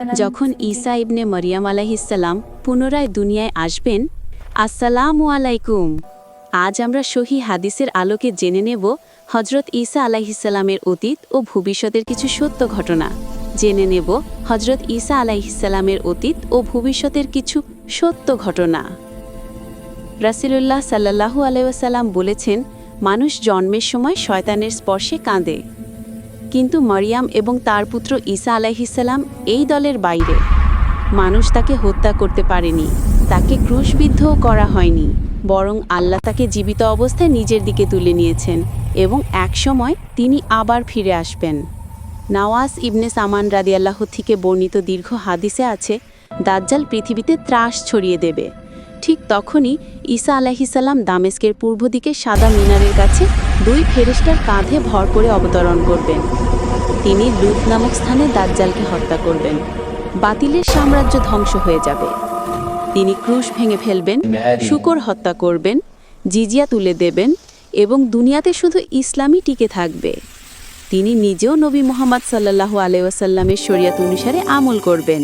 যখন ঈসা ইবনে মরিয়ম আলাইহিসসালাম পুনরায় দুনিয়ায় আসবেন, আসসালামু আলাইকুম। আজ আমরা সহি হাদিসের আলোকে জেনে নেব হজরত ঈসা আলাইহিসসালামের অতীত ও ভবিষ্যতের কিছু সত্য ঘটনা। জেনে নেব হজরত ঈসা আলাইহিসসালামের অতীত ও ভবিষ্যতের কিছু সত্য ঘটনা। রাসূলুল্লাহ সাল্লাল্লাহু আলাইহি ওয়াসাল্লাম বলেছেন, মানুষ জন্মের সময় শয়তানের স্পর্শে কাঁদে, কিন্তু মরিয়ম এবং তার পুত্র ঈসা আলাইহিসসালাম এই দলের বাইরে। মানুষ তাকে হত্যা করতে পারেনি, তাকে ক্রুশবিদ্ধও করা হয়নি, বরং আল্লাহ তাকে জীবিত অবস্থায় নিজের দিকে তুলে নিয়েছেন এবং একসময় তিনি আবার ফিরে আসবেন। নওয়াস ইবনে সামান রাদিয়াল্লাহু থেকে বর্ণিত দীর্ঘ হাদিসে আছে, দাজ্জাল পৃথিবীতে ত্রাস ছড়িয়ে দেবে। ঠিক তখনই ঈসা আলাইহিসসালাম দামেস্কের পূর্ব দিকে সাদা মিনারের কাছে দুই ফেরেশতার কাঁধে ভর করে অবতরণ করবেন। তিনি লুদ নামক স্থানে দাজ্জালকে হত্যা করবেন। বাতিলের সাম্রাজ্য ধ্বংস হয়ে যাবে। তিনি ক্রুশ ভেঙে ফেলবেন, শূকর হত্যা করবেন, জিজিয়া তুলে দেবেন এবং দুনিয়াতে শুধু ইসলামই টিকে থাকবে। তিনি নিজেও নবী মুহাম্মদ সাল্লাল্লাহু আলাইহি ওয়াসাল্লামের শরীয়ত অনুসারে আমল করবেন।